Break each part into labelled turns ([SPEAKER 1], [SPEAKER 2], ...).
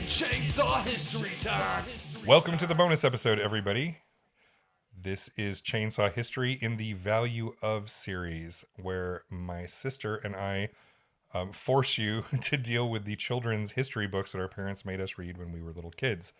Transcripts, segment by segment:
[SPEAKER 1] Chainsaw History time!
[SPEAKER 2] Welcome to the bonus episode, everybody. This is Chainsaw History in the Value of series, where my sister and I force you to deal with the children's history books that our parents made us read when we were little kids.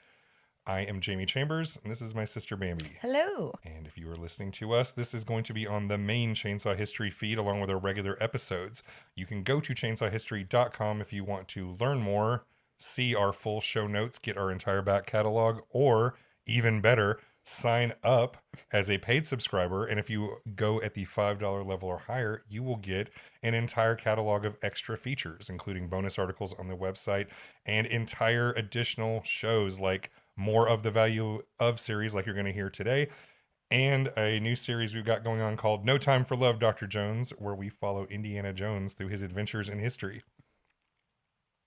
[SPEAKER 2] I am Jamie Chambers, and this is my sister Bambi.
[SPEAKER 3] Hello.
[SPEAKER 2] And if you are listening to us, this is going to be on the main Chainsaw History feed along with our regular episodes. You can go to chainsawhistory.com if you want to learn more, see our full show notes, get our entire back catalog, or even better, sign up as a paid subscriber. And if you go at the $5 level or higher, you will get an entire catalog of extra features, including bonus articles on the website and entire additional shows like more of the Value of series like you're going to hear today, and a new series we've got going on called No Time for Love, Dr. Jones, where we follow Indiana Jones through his adventures in history.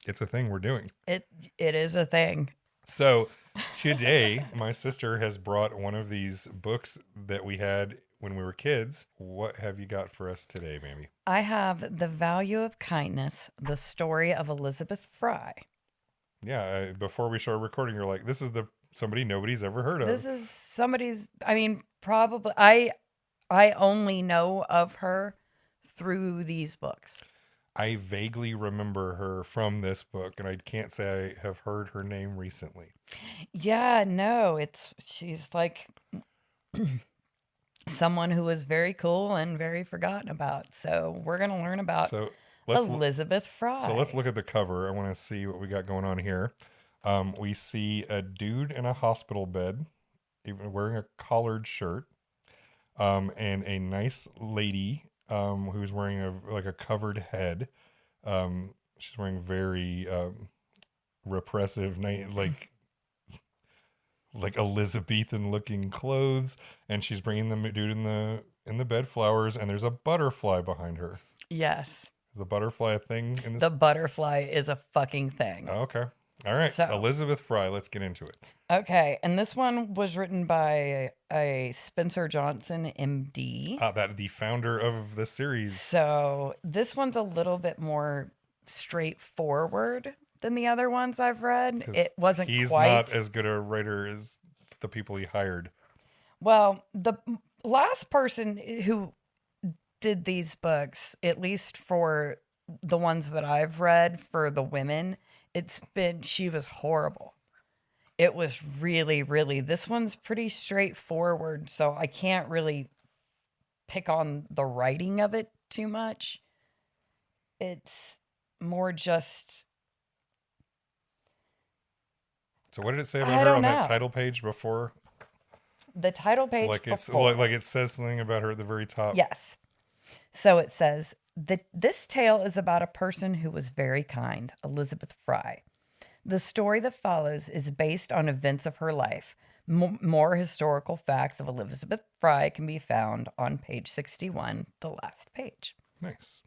[SPEAKER 2] It's a thing we're doing.
[SPEAKER 3] It is a thing.
[SPEAKER 2] So today, my sister has brought one of these books that we had when we were kids. What have you got for us today, Mamie?
[SPEAKER 3] I have The Value of Kindness, the story of Elizabeth Fry.
[SPEAKER 2] Yeah, before we started recording, you're like, this is somebody nobody's ever heard of.
[SPEAKER 3] This is somebody's, probably, I only know of her through these books.
[SPEAKER 2] I vaguely remember her from this book, and I can't say I have heard her name recently.
[SPEAKER 3] Yeah, no, she's like someone who was very cool and very forgotten about. So we're going to learn about Elizabeth Fry.
[SPEAKER 2] So let's look at the cover. I want to see what we got going on here. We see a dude in a hospital bed, even wearing a collared shirt, and a nice lady who's wearing a covered head. She's wearing very repressive, like Elizabethan looking clothes, and she's bringing the dude in the bed flowers, and there's a butterfly behind her.
[SPEAKER 3] Yes.
[SPEAKER 2] Is the butterfly a thing in this?
[SPEAKER 3] The butterfly is a fucking thing.
[SPEAKER 2] Oh, okay. All right. So, Elizabeth Fry, let's get into it.
[SPEAKER 3] Okay. And this one was written by a Spencer Johnson, MD.
[SPEAKER 2] The founder of the series.
[SPEAKER 3] So this one's a little bit more straightforward than the other ones I've read. It wasn't
[SPEAKER 2] He's
[SPEAKER 3] quite.
[SPEAKER 2] not as good a writer as the people he hired.
[SPEAKER 3] Well, the last person who did these books, at least for the ones that I've read for the women, she was horrible. It was really, really, this one's pretty straightforward, so I can't really pick on the writing of it too much. It's more just...
[SPEAKER 2] So what did it say about her on that title page before?
[SPEAKER 3] The title page before.
[SPEAKER 2] Like it says something about her at the very top.
[SPEAKER 3] Yes. So it says, this tale is about a person who was very kind, Elizabeth Fry. The story that follows is based on events of her life. More historical facts of Elizabeth Fry can be found on page 61, the last page.
[SPEAKER 2] Nice.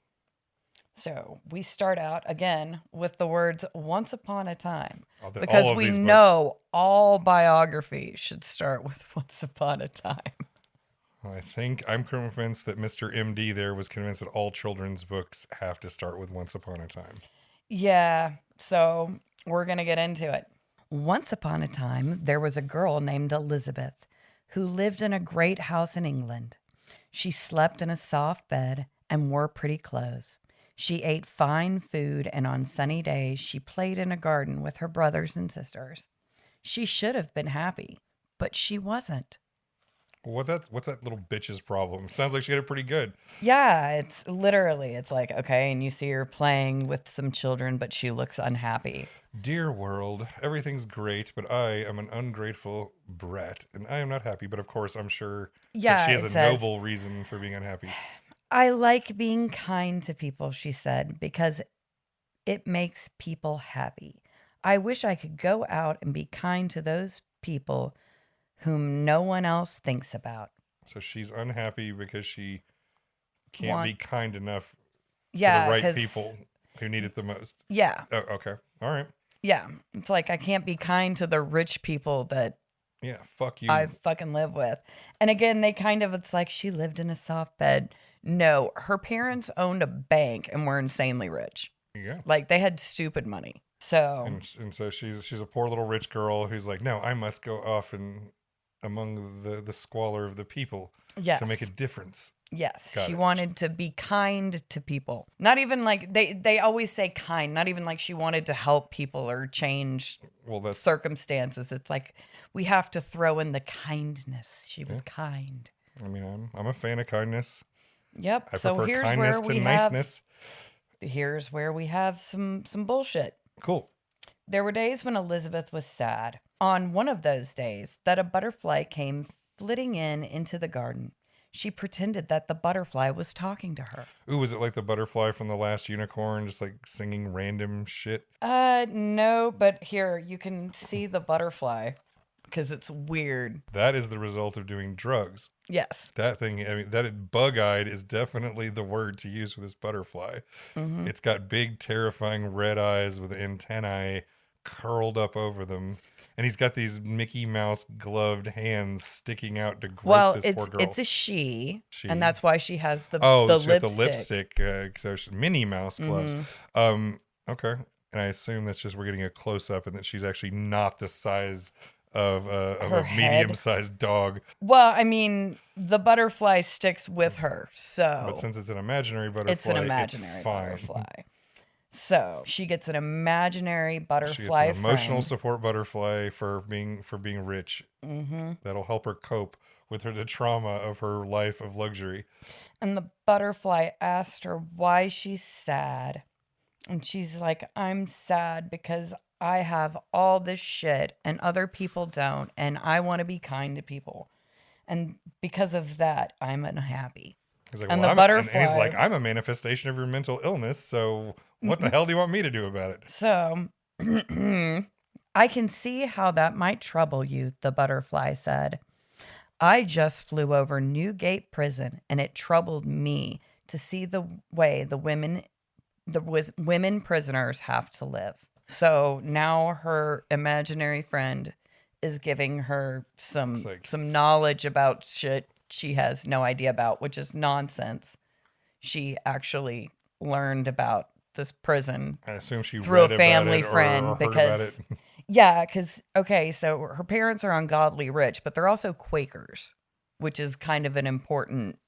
[SPEAKER 3] So we start out again with the words "once upon a time,"
[SPEAKER 2] because
[SPEAKER 3] we know all biographies should start with "once upon a time."
[SPEAKER 2] I think I'm convinced that Mr. MD there was convinced that all children's books have to start with "once upon a time."
[SPEAKER 3] Yeah, so we're going to get into it. Once upon a time, there was a girl named Elizabeth who lived in a great house in England. She slept in a soft bed and wore pretty clothes. She ate fine food, and on sunny days, she played in a garden with her brothers and sisters. She should have been happy, but she wasn't.
[SPEAKER 2] What's that little bitch's problem? Sounds like she had it pretty good.
[SPEAKER 3] Yeah, it's like, okay, and you see her playing with some children, but she looks unhappy.
[SPEAKER 2] Dear world, everything's great, but I am an ungrateful brat, and I am not happy. But of course, I'm sure that she has a noble reason for being unhappy.
[SPEAKER 3] I like being kind to people, she said, because it makes people happy. I wish I could go out and be kind to those people whom no one else thinks about.
[SPEAKER 2] So she's unhappy because she can't be kind enough to the right people who need it the most.
[SPEAKER 3] Yeah.
[SPEAKER 2] Oh, okay. All right.
[SPEAKER 3] Yeah. It's like I can't be kind to the rich people that
[SPEAKER 2] fuck you.
[SPEAKER 3] I fucking live with. And again, it's like she lived in a soft bed. No, her parents owned a bank and were insanely rich.
[SPEAKER 2] Yeah.
[SPEAKER 3] Like they had stupid money. So
[SPEAKER 2] And so she's a poor little rich girl who's like, no, I must go off and among the squalor of the people
[SPEAKER 3] yes.
[SPEAKER 2] to make a difference.
[SPEAKER 3] Yes,
[SPEAKER 2] Got
[SPEAKER 3] she
[SPEAKER 2] it.
[SPEAKER 3] wanted to be kind to people. Not even like they always say kind, not even like she wanted to help people or change circumstances. It's like we have to throw in the kindness. She was kind.
[SPEAKER 2] I mean, I'm a fan of kindness.
[SPEAKER 3] Yep.
[SPEAKER 2] I
[SPEAKER 3] So
[SPEAKER 2] prefer
[SPEAKER 3] here's
[SPEAKER 2] kindness
[SPEAKER 3] where
[SPEAKER 2] to
[SPEAKER 3] we
[SPEAKER 2] niceness.
[SPEAKER 3] here's where we have some bullshit.
[SPEAKER 2] Cool.
[SPEAKER 3] There were days when Elizabeth was sad. On one of those days, that a butterfly came flitting into the garden. She pretended that the butterfly was talking to her.
[SPEAKER 2] Ooh, was it like the butterfly from The Last Unicorn, just like singing random shit?
[SPEAKER 3] No, but here, you can see the butterfly because it's weird.
[SPEAKER 2] That is the result of doing drugs.
[SPEAKER 3] Yes.
[SPEAKER 2] That thing, I mean, that bug-eyed is definitely the word to use for this butterfly.
[SPEAKER 3] Mm-hmm.
[SPEAKER 2] It's got big, terrifying red eyes with antennae curled up over them. And he's got these Mickey Mouse gloved hands sticking out to grope this poor girl.
[SPEAKER 3] It's a she, and that's why she has the
[SPEAKER 2] she
[SPEAKER 3] lipstick.
[SPEAKER 2] got the lipstick, so she's Minnie Mouse gloves. Okay. And I assume that's just we're getting a close-up and that she's actually not the size of a medium-sized dog.
[SPEAKER 3] Well, I mean, the butterfly sticks with her, so.
[SPEAKER 2] But since it's an imaginary butterfly,
[SPEAKER 3] it's an imaginary
[SPEAKER 2] it's fine.
[SPEAKER 3] butterfly. So she gets an imaginary butterfly.
[SPEAKER 2] She gets an emotional support butterfly for being rich.
[SPEAKER 3] Mm-hmm.
[SPEAKER 2] That'll help her cope with the trauma of her life of luxury.
[SPEAKER 3] And the butterfly asked her why she's sad. And she's like, I'm sad because I have all this shit and other people don't. And I want to be kind to people. And because of that, I'm unhappy.
[SPEAKER 2] He's like,
[SPEAKER 3] and
[SPEAKER 2] well,
[SPEAKER 3] the butterfly.
[SPEAKER 2] And he's like, I'm a manifestation of your mental illness. So what the hell do you want me to do about it?
[SPEAKER 3] So I can see how that might trouble you, the butterfly said. I just flew over Newgate Prison, and it troubled me to see the way the women prisoners have to live. So now her imaginary friend is giving her some knowledge about shit she has no idea about, which is nonsense. She actually learned about this prison.
[SPEAKER 2] I assume she
[SPEAKER 3] through
[SPEAKER 2] read
[SPEAKER 3] a family
[SPEAKER 2] about it
[SPEAKER 3] friend
[SPEAKER 2] or
[SPEAKER 3] because
[SPEAKER 2] heard about it.
[SPEAKER 3] yeah, because okay, so her parents are ungodly rich, but they're also Quakers, which is kind of an important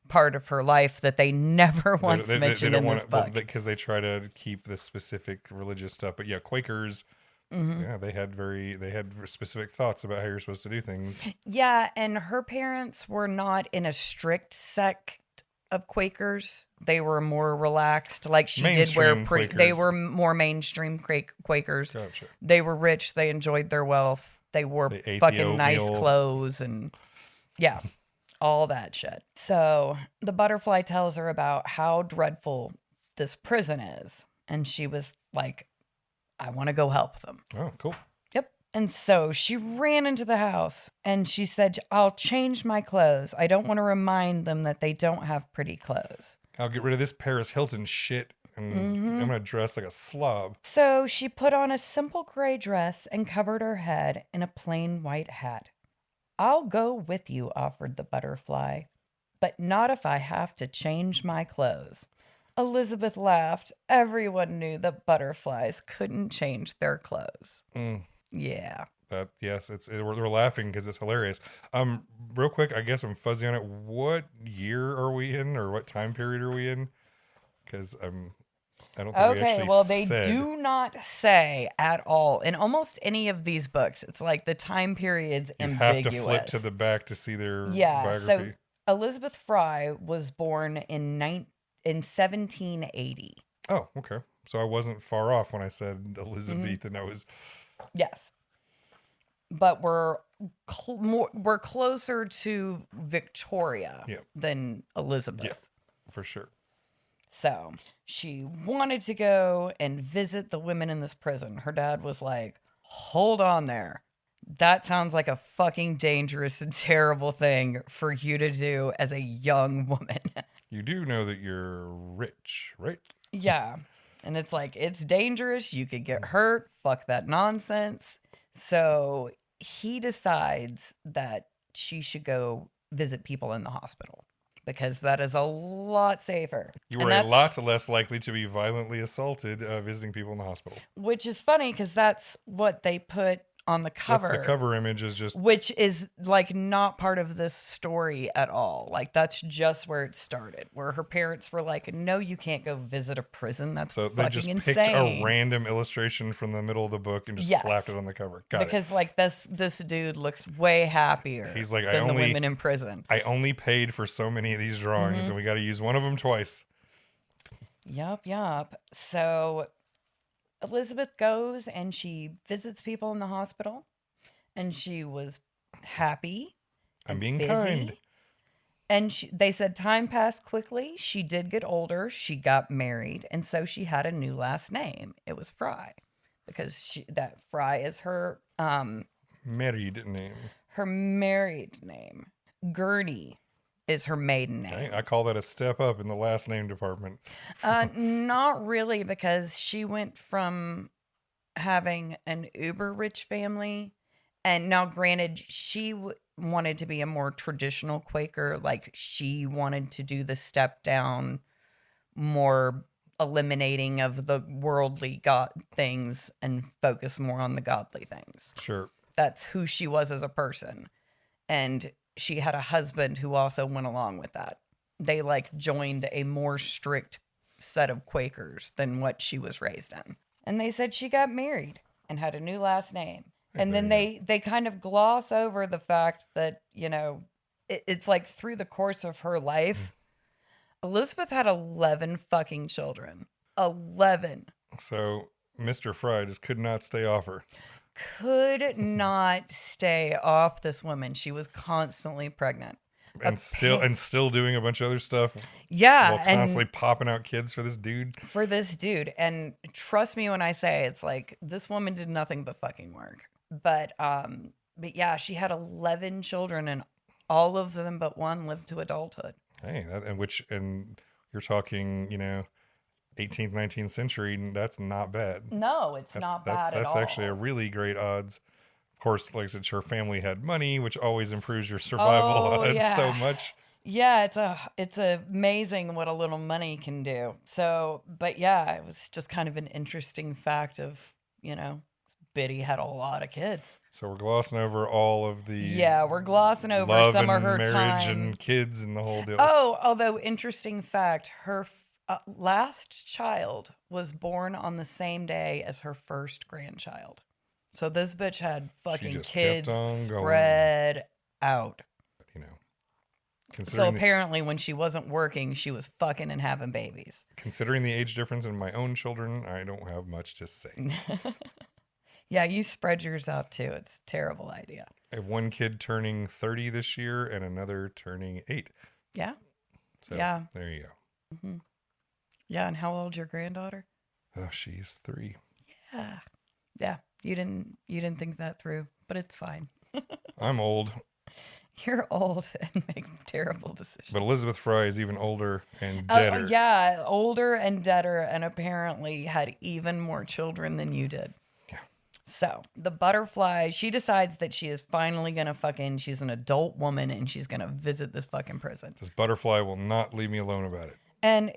[SPEAKER 3] part of her life that they never once mentioned in this book.
[SPEAKER 2] Because they try to keep the specific religious stuff. But yeah, Quakers. Mm-hmm. Yeah, they had specific thoughts about how you're supposed to do things.
[SPEAKER 3] Yeah, and her parents were not in a strict sect of Quakers. They were more relaxed. Like she did wear they were more mainstream Quakers.
[SPEAKER 2] Gotcha.
[SPEAKER 3] They were rich. They enjoyed their wealth. They wore fucking nice clothes and yeah, all that shit. So the butterfly tells her about how dreadful this prison is, and she was like, I want to go help them.
[SPEAKER 2] Oh, cool.
[SPEAKER 3] Yep. And so she ran into the house and she said, I'll change my clothes. I don't want to remind them that they don't have pretty clothes.
[SPEAKER 2] I'll get rid of this Paris Hilton shit and I'm going to dress like a slob.
[SPEAKER 3] So she put on a simple gray dress and covered her head in a plain white hat. I'll go with you, offered the butterfly, but not if I have to change my clothes. Elizabeth laughed. Everyone knew that butterflies couldn't change their clothes. Yeah.
[SPEAKER 2] We're laughing because it's hilarious. Real quick, I guess I'm fuzzy on it. What year are we in, or what time period are we in? Because I don't think we actually said.
[SPEAKER 3] Do not say at all in almost any of these books. It's like the time period's ambiguous.
[SPEAKER 2] You have to flip to the back to see their biography.
[SPEAKER 3] So Elizabeth Fry was born in 1780.
[SPEAKER 2] Oh, okay. So I wasn't far off when I said Elizabeth, and I was.
[SPEAKER 3] Yes, but we're closer to Victoria than Elizabeth.
[SPEAKER 2] Yeah, for sure.
[SPEAKER 3] So she wanted to go and visit the women in this prison. Her dad was like, "Hold on there. That sounds like a fucking dangerous and terrible thing for you to do as a young woman."
[SPEAKER 2] You do know that you're rich, right?
[SPEAKER 3] Yeah. And it's like, it's dangerous. You could get hurt. Fuck that nonsense. So he decides that she should go visit people in the hospital. because that is a lot safer.
[SPEAKER 2] You
[SPEAKER 3] And
[SPEAKER 2] were a
[SPEAKER 3] that's-
[SPEAKER 2] lot less likely to be violently assaulted visiting people in the hospital.
[SPEAKER 3] Which is funny because that's what they put on the cover.
[SPEAKER 2] That's the cover image is just...
[SPEAKER 3] Which is like not part of this story at all. Like that's just where it started, where her parents were like, "No, you can't go visit a prison. That's
[SPEAKER 2] So they
[SPEAKER 3] fucking
[SPEAKER 2] just
[SPEAKER 3] insane."
[SPEAKER 2] picked a random illustration from the middle of the book and just
[SPEAKER 3] Yes.
[SPEAKER 2] slapped it on the cover. Got
[SPEAKER 3] because like this dude looks way happier
[SPEAKER 2] He's like,
[SPEAKER 3] than the women in prison.
[SPEAKER 2] I only paid for so many of these drawings,
[SPEAKER 3] Mm-hmm.
[SPEAKER 2] and we got to use one of them twice.
[SPEAKER 3] Yup. So Elizabeth goes and she visits people in the hospital, and she was happy.
[SPEAKER 2] I'm
[SPEAKER 3] and
[SPEAKER 2] being
[SPEAKER 3] busy.
[SPEAKER 2] kind.
[SPEAKER 3] And they said time passed quickly. She did get older. She got married, and so she had a new last name. It was Fry, because that Fry is her
[SPEAKER 2] Married name.
[SPEAKER 3] her married name. Gurney is her maiden name.
[SPEAKER 2] Okay, I call that a step up in the last name department.
[SPEAKER 3] Not really, because she went from having an uber rich family, and now granted, she wanted to be a more traditional Quaker. Like she wanted to do the step down, more eliminating of the worldly god things and focus more on the godly things.
[SPEAKER 2] Sure.
[SPEAKER 3] That's who she was as a person. And she had a husband who also went along with that. They like joined a more strict set of Quakers than what she was raised in. And they said she got married and had a new last name. And then they kind of gloss over the fact that, you know, it's like through the course of her life, Elizabeth had 11 fucking children. 11.
[SPEAKER 2] So Mr. Fry just could not stay off her.
[SPEAKER 3] Could not stay off this woman. She was constantly pregnant.
[SPEAKER 2] And still doing a bunch of other stuff.
[SPEAKER 3] Yeah.
[SPEAKER 2] While constantly popping out kids for this dude.
[SPEAKER 3] For this dude. And trust me when I say it's like this woman did nothing but fucking work. But yeah, she had 11 children, and all of them but one lived to adulthood.
[SPEAKER 2] Hey, and you're talking, 18th, 19th century, that's not bad.
[SPEAKER 3] No, it's not bad at all.
[SPEAKER 2] That's actually a really great odds. Of course, like I said, her family had money, which always improves your survival odds so much.
[SPEAKER 3] Yeah, it's amazing what a little money can do. So, but yeah, it was just kind of an interesting fact of, Biddy had a lot of kids.
[SPEAKER 2] So we're glossing over all of the...
[SPEAKER 3] Yeah, we're glossing over
[SPEAKER 2] love
[SPEAKER 3] some
[SPEAKER 2] and
[SPEAKER 3] of her
[SPEAKER 2] marriage
[SPEAKER 3] time.
[SPEAKER 2] and kids and the whole deal.
[SPEAKER 3] Oh, although interesting fact, her last child was born on the same day as her first grandchild. So this bitch had fucking kids spread out. So apparently when she wasn't working, she was fucking and having babies.
[SPEAKER 2] Considering the age difference in my own children, I don't have much to say.
[SPEAKER 3] Yeah, you spread yours out too. It's a terrible idea.
[SPEAKER 2] I have one kid turning 30 this year and another turning 8.
[SPEAKER 3] Yeah.
[SPEAKER 2] So
[SPEAKER 3] yeah.
[SPEAKER 2] There you go.
[SPEAKER 3] Mm-hmm. Yeah, and how old's your granddaughter?
[SPEAKER 2] Oh, she's 3.
[SPEAKER 3] Yeah. Yeah. You didn't think that through, but it's fine.
[SPEAKER 2] I'm old.
[SPEAKER 3] You're old and make terrible decisions.
[SPEAKER 2] But Elizabeth Fry is even older and deader.
[SPEAKER 3] Yeah, older and deader, and apparently had even more children than you did.
[SPEAKER 2] Yeah.
[SPEAKER 3] So the butterfly, she decides that she is finally gonna she's an adult woman and she's gonna visit this fucking prison.
[SPEAKER 2] This butterfly will not leave me alone about it.
[SPEAKER 3] And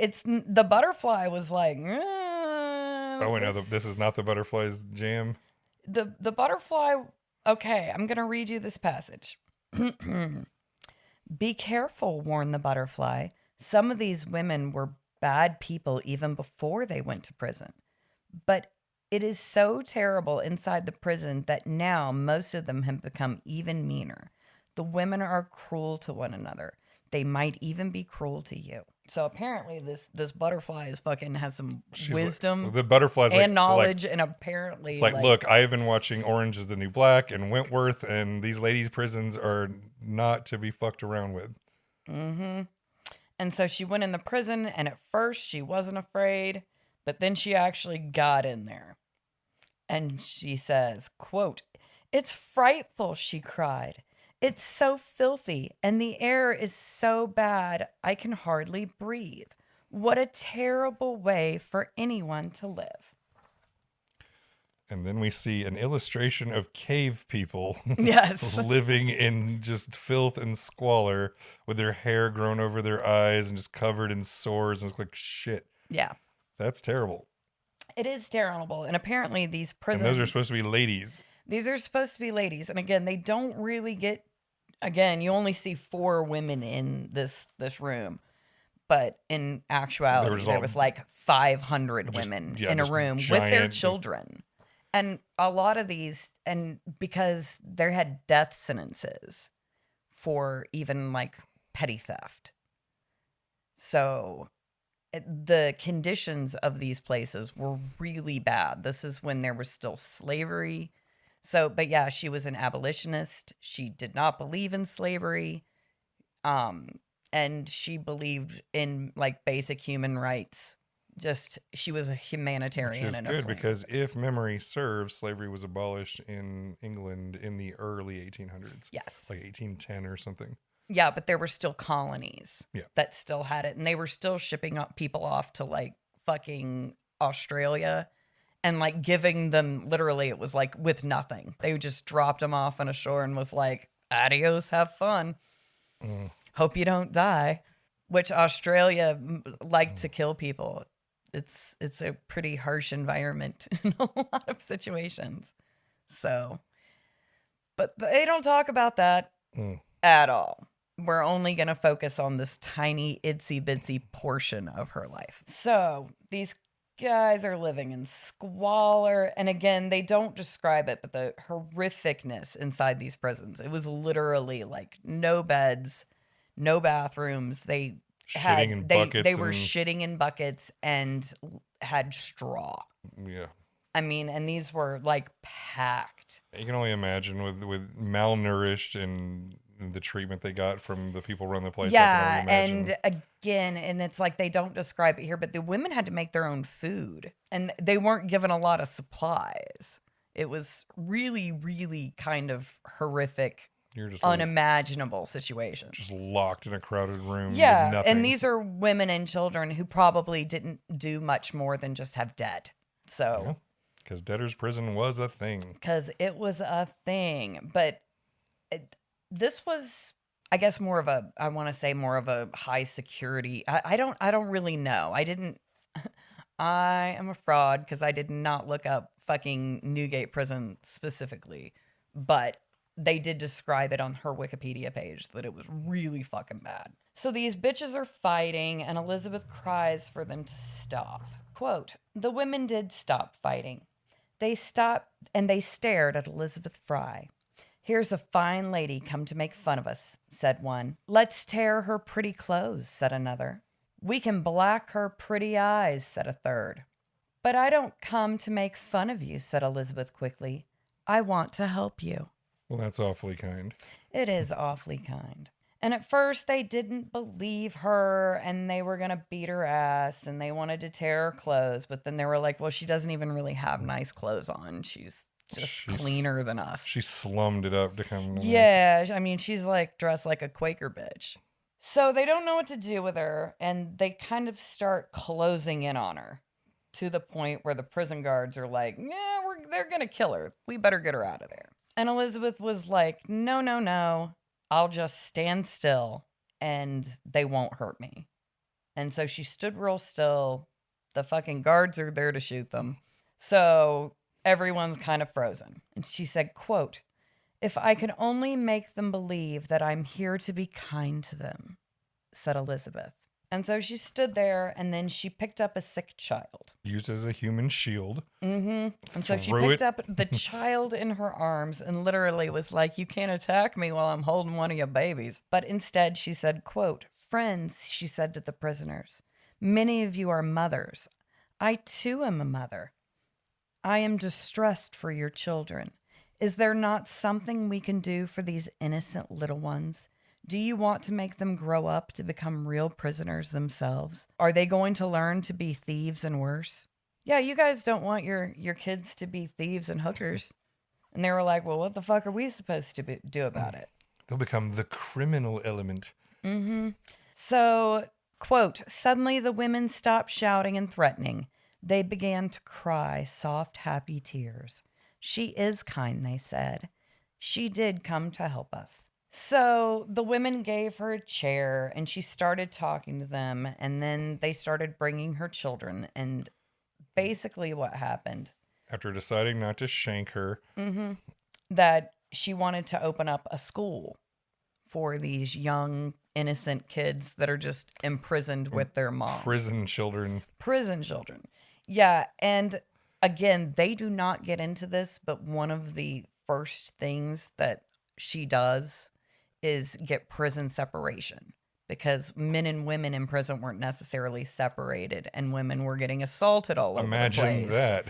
[SPEAKER 3] the butterfly was like,
[SPEAKER 2] oh, wait, no, this is not the butterfly's jam.
[SPEAKER 3] The butterfly. Okay, I'm gonna read you this passage. Be careful, warned the butterfly. Some of these women were bad people even before they went to prison. But it is so terrible inside the prison that now most of them have become even meaner. The women are cruel to one another. They might even be cruel to you. So apparently this butterfly has some wisdom,
[SPEAKER 2] the butterfly's
[SPEAKER 3] and knowledge, and apparently
[SPEAKER 2] it's like, look, I've been watching Orange is the New Black and Wentworth, and these ladies' prisons are not to be fucked around with.
[SPEAKER 3] Mm-hmm. And so she went in the prison, and at first she wasn't afraid, but then she actually got in there. And she says, quote, "It's frightful," she cried. "It's so filthy, and the air is so bad, I can hardly breathe. What a terrible way for anyone to live."
[SPEAKER 2] And then we see an illustration of cave people
[SPEAKER 3] Yes.
[SPEAKER 2] living in just filth and squalor with their hair grown over their eyes and just covered in sores and look like shit.
[SPEAKER 3] Yeah.
[SPEAKER 2] That's terrible.
[SPEAKER 3] It is terrible. And apparently these prisons...
[SPEAKER 2] And those are supposed to be ladies.
[SPEAKER 3] These are supposed to be ladies. And again, they don't really get... Again, you only see 4 women in this room. But in actuality, there was like 500 women in a room with their children. And a lot of these, and because they had death sentences for even like petty theft. So the conditions of these places were really bad. This is when there was still slavery. So, but yeah, she was an abolitionist. She did not believe in slavery. And she believed in like basic human rights. Just, she was a humanitarian.
[SPEAKER 2] Which is good because if memory serves, slavery was abolished in England in the early 1800s.
[SPEAKER 3] Yes.
[SPEAKER 2] Like 1810 or something.
[SPEAKER 3] Yeah, but there were still colonies that still had it. And they were still shipping up people off to like fucking Australia and like giving them, literally, it was like with nothing. They just dropped them off on a shore and was like, adios, have fun. Hope you don't die. Which Australia liked to kill people. It's a pretty harsh environment in a lot of situations. So, but they don't talk about that at all. We're only going to focus on this tiny itsy bitsy portion of her life. So these guys are living in squalor. And again, they don't describe it, but the horrificness inside these prisons. It was literally like no beds, no bathrooms. They were shitting in buckets and had straw.
[SPEAKER 2] Yeah.
[SPEAKER 3] I mean, and these were like packed.
[SPEAKER 2] You can only imagine with malnourished and the treatment they got from the people running the place.
[SPEAKER 3] Yeah, and again, and it's like they don't describe it here, but the women had to make their own food, and they weren't given a lot of supplies. It was really, really kind of horrific. You're just unimaginable situation.
[SPEAKER 2] Just locked in a crowded room.
[SPEAKER 3] Yeah,
[SPEAKER 2] with nothing.
[SPEAKER 3] And these are women and children who probably didn't do much more than just have debt. So,
[SPEAKER 2] because debtor's prison was a thing.
[SPEAKER 3] Because it was a thing, but this was, I guess, more of a. I want to say more of a high security. I don't really know. I am a fraud because I did not look up fucking Newgate Prison specifically, but they did describe it on her Wikipedia page that it was really fucking bad. So these bitches are fighting, and Elizabeth cries for them to stop. Quote, "The women did stop fighting. They stopped, and they stared at Elizabeth Fry. 'Here's a fine lady come to make fun of us,' said one. 'Let's tear her pretty clothes,' said another. 'We can black her pretty eyes,' said a third. 'But I don't come to make fun of you,' said Elizabeth quickly. 'I want to help you.'"
[SPEAKER 2] Well, that's awfully kind.
[SPEAKER 3] It is awfully kind. And at first they didn't believe her and they were going to beat her ass and they wanted to tear her clothes. But then they were like, well, she doesn't even really have nice clothes on. She's cleaner than us.
[SPEAKER 2] She slummed it up to come.
[SPEAKER 3] Yeah. I mean, she's like dressed like a Quaker bitch. So they don't know what to do with her. And they kind of start closing in on her to the point where the prison guards are like, yeah, they're going to kill her. We better get her out of there. And Elizabeth was like, no. I'll just stand still and they won't hurt me. And so she stood real still. The fucking guards are there to shoot them. So everyone's kind of frozen. And she said, quote, "If I could only make them believe that I'm here to be kind to them," said Elizabeth. And so she stood there and then she picked up a sick child.
[SPEAKER 2] Used as a human shield.
[SPEAKER 3] Mm-hmm. And so she picked up the child in her arms and literally was like, "You can't attack me while I'm holding one of your babies." But instead she said, quote, "Friends," she said to the prisoners, "many of you are mothers. I too am a mother. I am distressed for your children. Is there not something we can do for these innocent little ones? Do you want to make them grow up to become real prisoners themselves? Are they going to learn to be thieves and worse? Yeah, you guys don't want your kids to be thieves and hookers." And they were like, well, what the fuck are we supposed to do about it?
[SPEAKER 2] They'll become the criminal element.
[SPEAKER 3] Mm-hmm. So, quote, "Suddenly the women stopped shouting and threatening. They began to cry soft, happy tears. She is kind, they said. She did come to help us. So the women gave her a chair and she started talking to them. And then they started bringing her children. And basically what happened,
[SPEAKER 2] After deciding not to shank her.
[SPEAKER 3] that she wanted to open up a school for these young, innocent kids that are just imprisoned with their mom.
[SPEAKER 2] Prison children.
[SPEAKER 3] Prison children. Yeah. And again, they do not get into this, but one of the first things that she does is get prison separation, because men and women in prison weren't necessarily separated and women were getting assaulted all over the place.
[SPEAKER 2] Imagine that.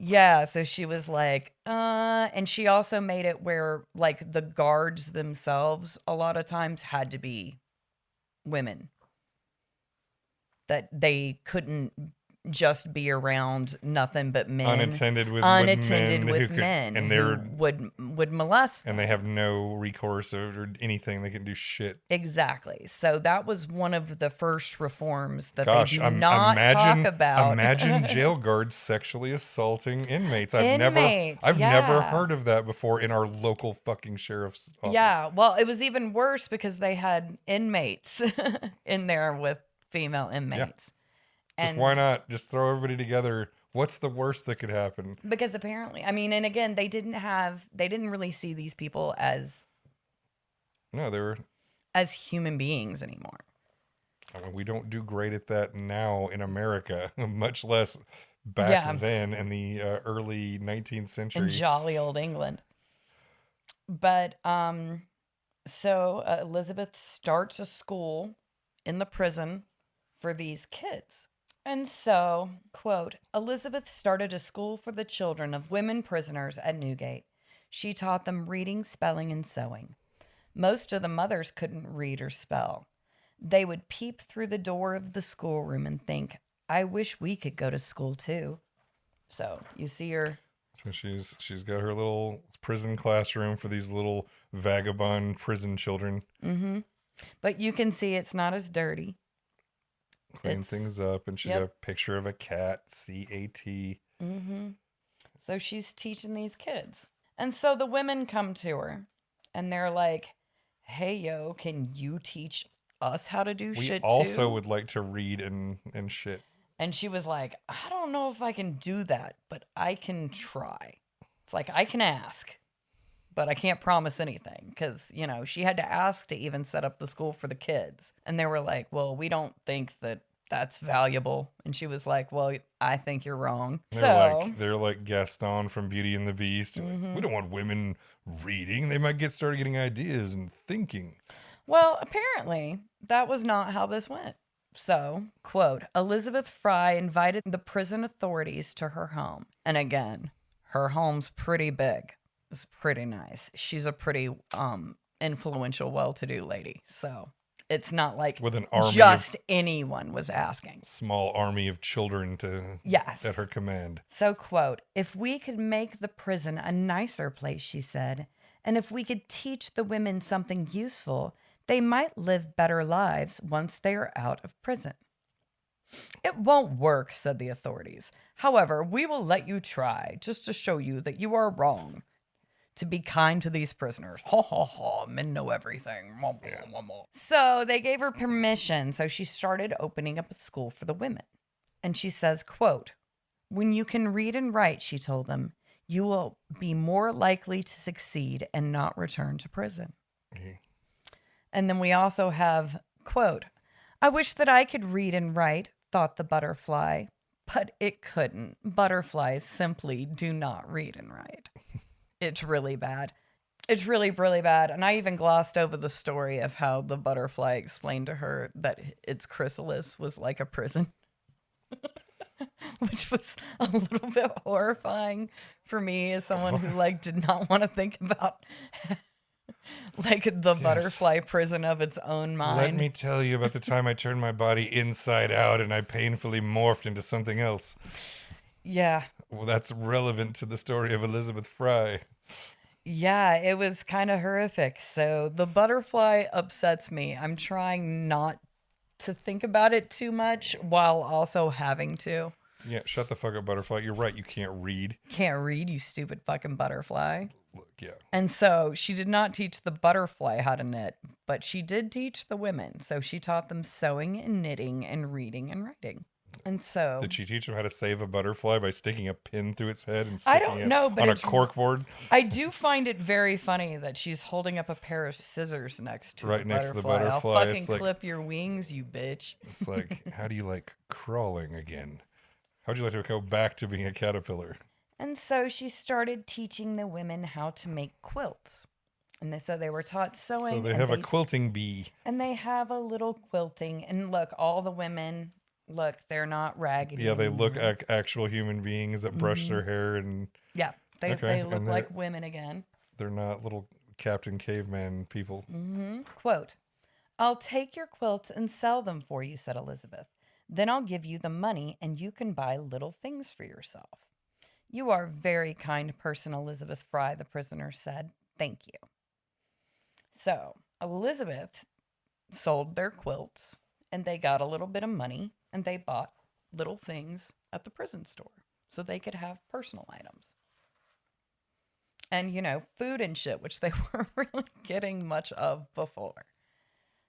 [SPEAKER 3] Yeah, so she was like, and she also made it where, like, the guards themselves a lot of times had to be women. That they couldn't just be around nothing but men.
[SPEAKER 2] Unattended with
[SPEAKER 3] men
[SPEAKER 2] and
[SPEAKER 3] who would molest them.
[SPEAKER 2] and they have no recourse or anything. They can do shit.
[SPEAKER 3] Exactly. So that was one of the first reforms that
[SPEAKER 2] Gosh,
[SPEAKER 3] they do not talk about.
[SPEAKER 2] Imagine jail guards sexually assaulting inmates. I've
[SPEAKER 3] Inmates,
[SPEAKER 2] never heard of that before in our local fucking sheriff's office.
[SPEAKER 3] Yeah, well, it was even worse because they had inmates in there with female inmates.
[SPEAKER 2] Just why not just throw everybody together? What's the worst that could happen?
[SPEAKER 3] Because apparently, I mean, and again, they didn't really see these people as human beings anymore.
[SPEAKER 2] I mean, we don't do great at that now in America, much less back then in the early 19th century.
[SPEAKER 3] In jolly old England. But so Elizabeth starts a school in the prison for these kids. And so, quote, Elizabeth started a school for the children of women prisoners at Newgate. She taught them reading, spelling, and sewing. Most of the mothers couldn't read or spell. They would peep through the door of the schoolroom and think, I wish we could go to school too. So you see her.
[SPEAKER 2] So she's got her little prison classroom for these little vagabond prison children.
[SPEAKER 3] Mm-hmm. But you can see it's not as dirty.
[SPEAKER 2] Clean things up, and she's got a picture of a cat, C-A-T.
[SPEAKER 3] Mm-hmm. So she's teaching these kids. And so the women come to her, and they're like, hey, yo, can you teach us how to do shit too?
[SPEAKER 2] We also would like to read and shit.
[SPEAKER 3] And she was like, I don't know if I can do that, but I can try. It's like, I can ask, but I can't promise anything. Because, you know, she had to ask to even set up the school for the kids. And they were like, well, we don't think that that's valuable. And she was like, well, I think you're wrong.
[SPEAKER 2] They're like Gaston from Beauty and the Beast. Like, we don't want women reading. They might started getting ideas and thinking.
[SPEAKER 3] Well, apparently that was not how this went. So, quote, Elizabeth Fry invited the prison authorities to her home. And again, her home's pretty big. It's pretty nice. She's a pretty influential, well-to-do lady. So it's not like
[SPEAKER 2] with an army
[SPEAKER 3] just anyone was asking.
[SPEAKER 2] Small army of children at her command.
[SPEAKER 3] So, quote, if we could make the prison a nicer place, she said, and if we could teach the women something useful, they might live better lives once they are out of prison. It won't work, said the authorities. However, we will let you try, just to show you that you are wrong. To be kind to these prisoners. Ha ha ha, men know everything. So they gave her permission, so she started opening up a school for the women. And she says, quote, when you can read and write, she told them, you will be more likely to succeed and not return to prison. Mm-hmm. And then we also have, quote, I wish that I could read and write, thought the butterfly, but it couldn't. Butterflies simply do not read and write. It's really bad. It's really, really bad. And I even glossed over the story of how the butterfly explained to her that its chrysalis was like a prison, which was a little bit horrifying for me as someone who did not want to think about the butterfly prison of its own mind.
[SPEAKER 2] Let me tell you about the time I turned my body inside out and I painfully morphed into something else.
[SPEAKER 3] Yeah.
[SPEAKER 2] Well, that's relevant to the story of Elizabeth Fry.
[SPEAKER 3] Yeah, it was kind of horrific. So the butterfly upsets me. I'm trying not to think about it too much while also having to.
[SPEAKER 2] Yeah, shut the fuck up, butterfly. You're right. You can't read.
[SPEAKER 3] Can't read, you stupid fucking butterfly.
[SPEAKER 2] Look, yeah.
[SPEAKER 3] And so she did not teach the butterfly how to knit, but she did teach the women. So she taught them sewing and knitting and reading and writing. And so
[SPEAKER 2] Did she teach them how to save a butterfly by sticking a pin through its head and
[SPEAKER 3] I
[SPEAKER 2] sticking
[SPEAKER 3] don't
[SPEAKER 2] it
[SPEAKER 3] know, but
[SPEAKER 2] on a
[SPEAKER 3] it's-
[SPEAKER 2] corkboard?
[SPEAKER 3] I do find it very funny that she's holding up a pair of scissors next to
[SPEAKER 2] Right
[SPEAKER 3] the
[SPEAKER 2] next to the
[SPEAKER 3] butterfly.
[SPEAKER 2] butterfly.
[SPEAKER 3] I'll fucking
[SPEAKER 2] It's like-
[SPEAKER 3] clip your wings, you bitch.
[SPEAKER 2] It's like, how do you like crawling again? How'd you like to go back to being a caterpillar?
[SPEAKER 3] And so she started teaching the women how to make quilts. And so they were taught sewing.
[SPEAKER 2] So they
[SPEAKER 3] and
[SPEAKER 2] have a quilting bee.
[SPEAKER 3] And they have a little quilting. And look, all the women, look, they're not raggedy.
[SPEAKER 2] Yeah, they look
[SPEAKER 3] anymore.
[SPEAKER 2] actual human beings that brush their hair, and
[SPEAKER 3] Yeah, they
[SPEAKER 2] Okay,
[SPEAKER 3] look
[SPEAKER 2] and
[SPEAKER 3] like women again.
[SPEAKER 2] they're not little Captain Caveman people.
[SPEAKER 3] Quote, "I'll take your quilts and sell them for you," said Elizabeth. "Then I'll give you the money and you can buy little things for yourself." "You are a very kind person, Elizabeth Fry," the prisoner said. "Thank you." So Elizabeth sold their quilts and they got a little bit of money and they bought little things at the prison store so they could have personal items. And, food and shit, which they weren't really getting much of before.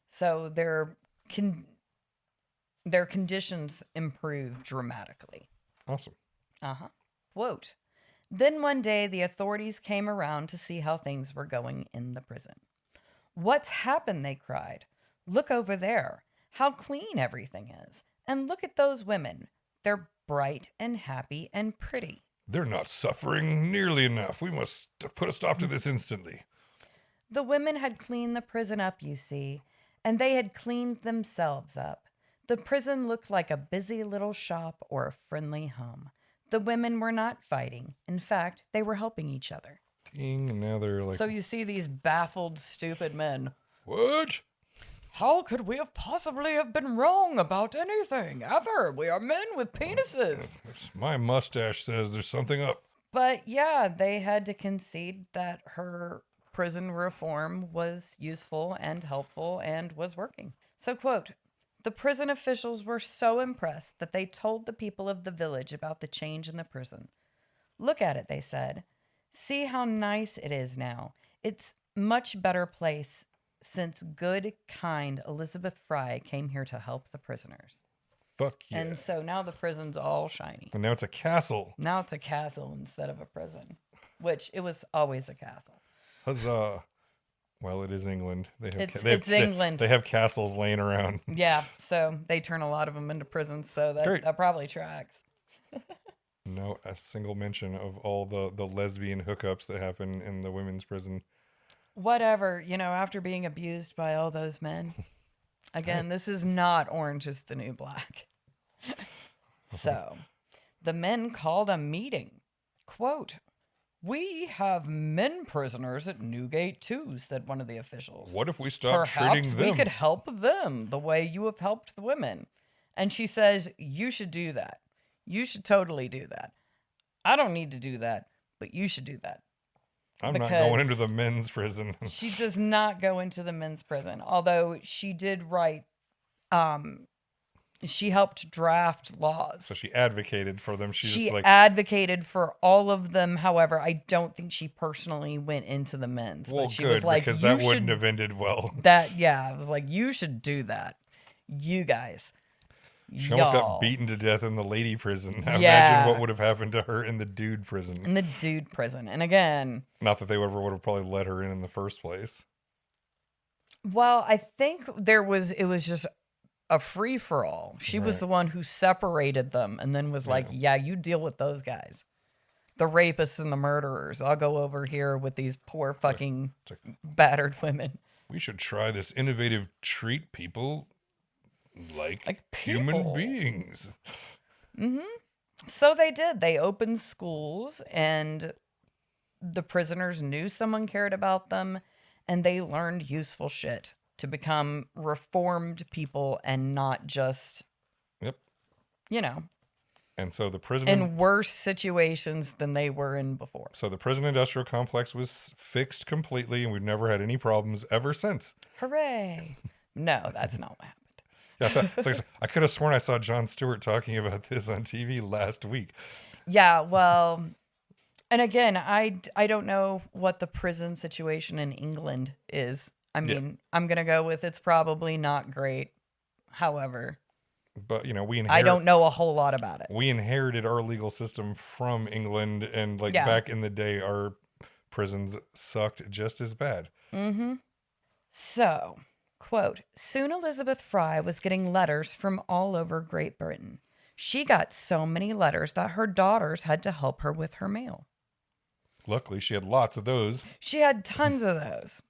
[SPEAKER 3] So their conditions improved dramatically.
[SPEAKER 2] Awesome.
[SPEAKER 3] Quote, "Then one day the authorities came around to see how things were going in the prison. 'What's happened?' they cried. 'Look over there. How clean everything is. And look at those women. They're bright and happy and pretty.'
[SPEAKER 2] They're not suffering nearly enough. We must put a stop to this instantly.
[SPEAKER 3] The women had cleaned the prison up, you see, and they had cleaned themselves up. The prison looked like a busy little shop or a friendly home. The women were not fighting. In fact, they were helping each other."
[SPEAKER 2] Ding, and now they're like,
[SPEAKER 3] So you see these baffled, stupid men.
[SPEAKER 2] what?
[SPEAKER 3] How could we have possibly have been wrong about anything, ever? We are men with penises.
[SPEAKER 2] My mustache says there's something up.
[SPEAKER 3] But yeah, they had to concede that her prison reform was useful and helpful and was working. So, quote, "The prison officials were so impressed that they told the people of the village about the change in the prison. 'Look at it,' they said. 'See how nice it is now. It's much better place since good, kind Elizabeth Fry came here to help the prisoners.'"
[SPEAKER 2] Fuck yeah.
[SPEAKER 3] And so now the prison's all shiny.
[SPEAKER 2] And now it's a castle.
[SPEAKER 3] Now it's a castle instead of a prison, which it was always a castle.
[SPEAKER 2] Huzzah. Well, it is England.
[SPEAKER 3] It's England.
[SPEAKER 2] They have castles laying around.
[SPEAKER 3] Yeah, so they turn a lot of them into prisons, so
[SPEAKER 2] Great.
[SPEAKER 3] that probably tracks.
[SPEAKER 2] No, a single mention of all the lesbian hookups that happen in the women's prison.
[SPEAKER 3] Whatever, after being abused by all those men. Again, this is not Orange is the New Black. So, the men called a meeting. Quote, "We have men prisoners at Newgate too," said one of the officials.
[SPEAKER 2] What if we stopped
[SPEAKER 3] "Perhaps
[SPEAKER 2] treating them?
[SPEAKER 3] we could help them the way you have helped the women." And she says, "You should do that. You should totally do that. I don't need to do that, but you should do that."
[SPEAKER 2] I'm not going into
[SPEAKER 3] because-
[SPEAKER 2] the men's prison.
[SPEAKER 3] She does not go into the men's prison, although she did write, she helped draft laws.
[SPEAKER 2] So she advocated for them. She's
[SPEAKER 3] She
[SPEAKER 2] just like,
[SPEAKER 3] advocated for all of them. However, I don't think she personally went into the men's.
[SPEAKER 2] well,
[SPEAKER 3] but she
[SPEAKER 2] good,
[SPEAKER 3] was like,
[SPEAKER 2] because
[SPEAKER 3] "You
[SPEAKER 2] that
[SPEAKER 3] should
[SPEAKER 2] wouldn't have ended well.
[SPEAKER 3] I was like, you should do that. You guys.
[SPEAKER 2] She almost got
[SPEAKER 3] Y'all.
[SPEAKER 2] beaten to death in the lady prison.
[SPEAKER 3] Yeah.
[SPEAKER 2] Imagine what would have happened to her in the dude prison.
[SPEAKER 3] In the dude prison. And again,
[SPEAKER 2] Not that they ever would have probably let her in the first place.
[SPEAKER 3] well, I think it was just a free for all. She was
[SPEAKER 2] Right.
[SPEAKER 3] the one who separated them and then was like, yeah, you deal with those guys. The rapists and the murderers. I'll go over here with these poor fucking battered women.
[SPEAKER 2] We should try this innovative treat people like
[SPEAKER 3] people.
[SPEAKER 2] human beings.
[SPEAKER 3] So they did. They opened schools and the prisoners knew someone cared about them and they learned useful shit to become reformed people and not just,
[SPEAKER 2] Yep.
[SPEAKER 3] you know,
[SPEAKER 2] And so the prison
[SPEAKER 3] in worse situations than they were in before.
[SPEAKER 2] so the prison industrial complex was fixed completely, and we've never had any problems ever since.
[SPEAKER 3] Hooray. No, that's not what happened.
[SPEAKER 2] It's like, I could have sworn I saw Jon Stewart talking about this on TV last week.
[SPEAKER 3] Yeah, well, and again, I don't know what the prison situation in England is. I mean, I'm going to go with it's probably not great. However,
[SPEAKER 2] but
[SPEAKER 3] I don't know a whole lot about it.
[SPEAKER 2] We inherited our legal system from England, and like back in the day, our prisons sucked just as bad.
[SPEAKER 3] Mm-hmm. So, quote, soon Elizabeth Fry was getting letters from all over Great Britain. She got so many letters that her daughters had to help her with her mail.
[SPEAKER 2] Luckily, she had lots of those.
[SPEAKER 3] She had tons of those.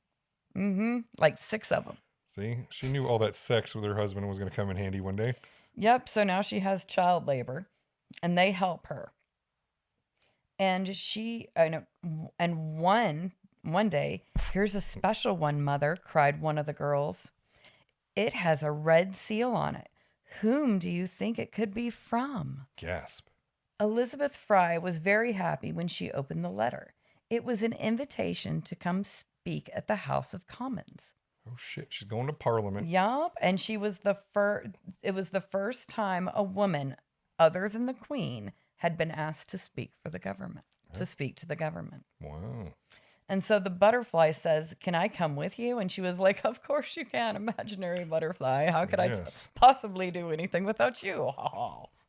[SPEAKER 3] Mm-hmm. Like 6 of them.
[SPEAKER 2] See, she knew all that sex with her husband was going to come in handy one day.
[SPEAKER 3] Yep, so now she has child labor, and they help her. And one day, here's a special one, Mother, cried one of the girls. It has a red seal on it. Whom do you think it could be from?
[SPEAKER 2] Gasp.
[SPEAKER 3] Elizabeth Fry was very happy when she opened the letter. It was an invitation to come speak at the House of Commons.
[SPEAKER 2] Oh shit, she's going to Parliament.
[SPEAKER 3] Yup, and she was it was the first time a woman other than the Queen had been asked to speak for the government, to speak to the government.
[SPEAKER 2] Wow.
[SPEAKER 3] And so the butterfly says, "Can I come with you?" And she was like, "Of course you can, imaginary butterfly. How could I possibly do anything without you?"